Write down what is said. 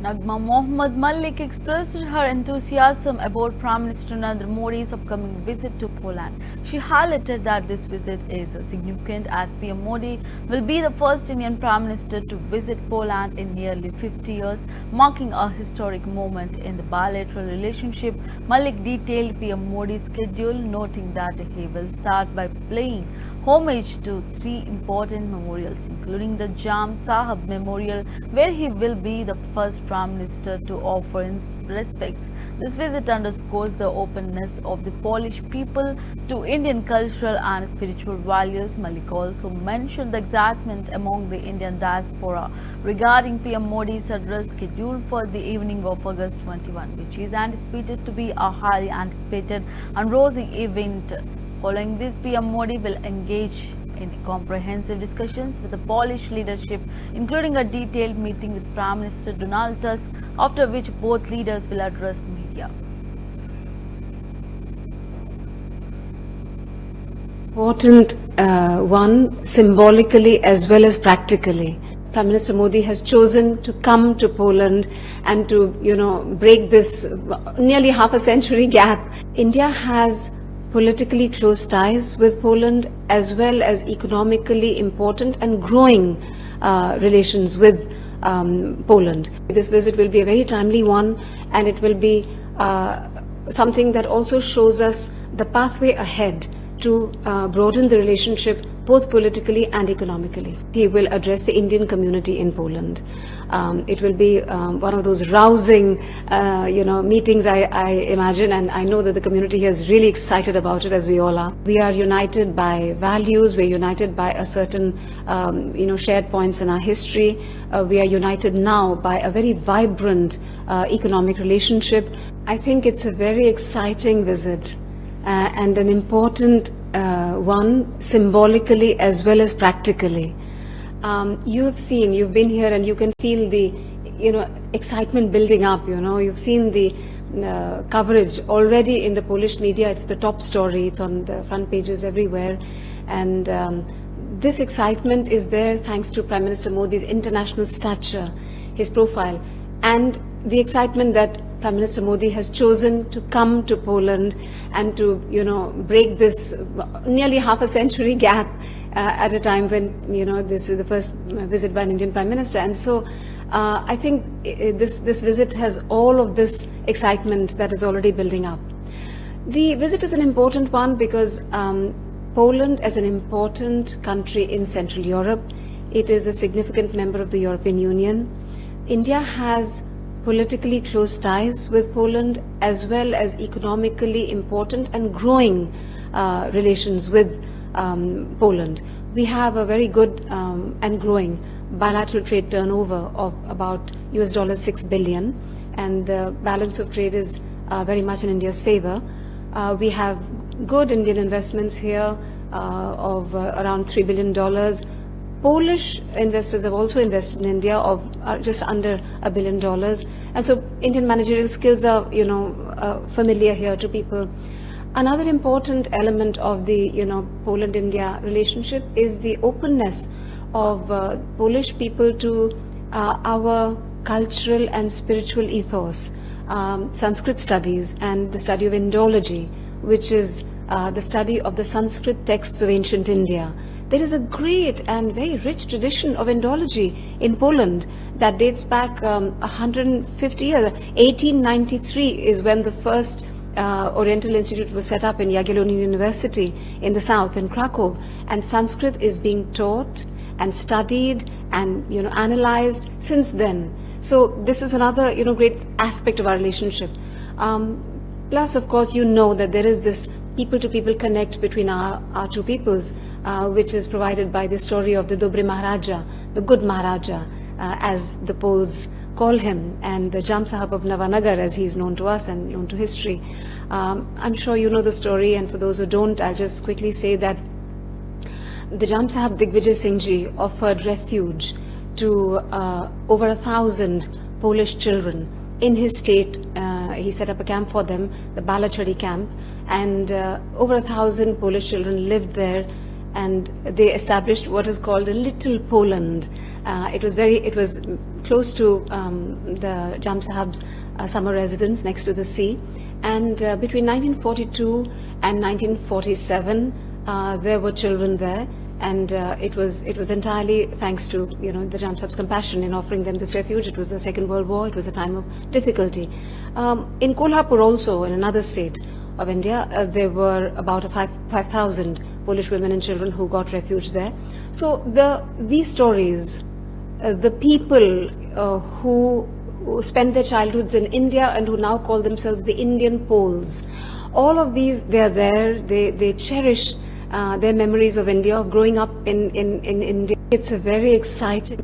Nagma Mohammad Malik expressed her enthusiasm about Prime Minister Narendra Modi's upcoming visit to Poland. She highlighted that this visit is significant as PM Modi will be the first Indian Prime Minister to visit Poland in nearly 50 years, marking a historic moment in the bilateral relationship. Malik detailed PM Modi's schedule, noting that he will start by paying homage to three important memorials, including the Jam Sahab Memorial, where he will be the first Prime Minister to offer his respects. This visit underscores the openness of the Polish people to Indian cultural and spiritual values. Malik also mentioned the excitement among the Indian diaspora regarding PM Modi's address scheduled for the evening of August 21, which is anticipated to be a highly anticipated and rosy event. Following this, PM Modi will engage in comprehensive discussions with the Polish leadership, including a detailed meeting with Prime Minister Donald Tusk, after which both leaders will address the media. Important one, symbolically as well as practically. Prime Minister Modi has chosen to come to Poland and to, break this nearly half a century gap. India has politically close ties with Poland as well as economically important and growing relations with Poland. This visit will be a very timely one, and it will be something that also shows us the pathway ahead to broaden the relationship both politically and economically. He will address the Indian community in Poland. It will be one of those rousing, meetings, I imagine, and I know that the community is really excited about it, as we all are. We are united by values. We're united by a certain, shared points in our history. We are united now by a very vibrant economic relationship. I think it's a very exciting visit and an important one, symbolically as well as practically. You've been here and you can feel the, excitement building up, you've seen the coverage already in the Polish media. It's the top story, it's on the front pages everywhere. And this excitement is there thanks to Prime Minister Modi's international stature, his profile, and the excitement that Prime Minister Modi has chosen to come to Poland and to, break this nearly half a century gap at a time when, this is the first visit by an Indian Prime Minister. And so I think this visit has all of this excitement that is already building up. The visit is an important one because Poland, as an important country in Central Europe, it is a significant member of the European Union. India has politically close ties with Poland as well as economically important and growing relations with Poland. We have a very good and growing bilateral trade turnover of about $6 billion, and the balance of trade is very much in India's favor. We have good Indian investments here of around $3 billion. Polish investors have also invested in India of just under $1 billion, and so Indian managerial skills are, familiar here to people. Another important element of the, Poland-India relationship is the openness of Polish people to our cultural and spiritual ethos, Sanskrit studies and the study of Indology, which is the study of the Sanskrit texts of ancient India. There is a great and very rich tradition of Indology in Poland that dates back 150 years. 1893 is when the first Oriental Institute was set up in Jagiellonian University in the south, in Krakow, and Sanskrit is being taught and studied and analyzed since then. So this is another great aspect of our relationship. Plus, of course, that there is this people-to-people connect between our two peoples, which is provided by the story of the Dobre Maharaja, the good Maharaja, as the Poles call him, and the Jam Sahab of Navanagar, as he is known to us and known to history. I'm sure you know the story, and for those who don't, I'll just quickly say that the Jam Sahab Digvijay Singh Ji offered refuge to over 1,000 Polish children in his state. He set up a camp for them, the Balachadi camp, and over 1,000 Polish children lived there and they established what is called a little Poland. It was close to the Jam Sahab's summer residence next to the sea. And between 1942 and 1947, there were children there. And it was entirely thanks to the Jam Sahab's compassion in offering them this refuge. It was the Second World War. It was a time of difficulty. In Kolhapur also, in another state of India, there were about 5,000 Polish women and children who got refuge there. So these stories, the people who spent their childhoods in India and who now call themselves the Indian Poles, all of these, they are there. They cherish their memories of India, of growing up in India. It's a very exciting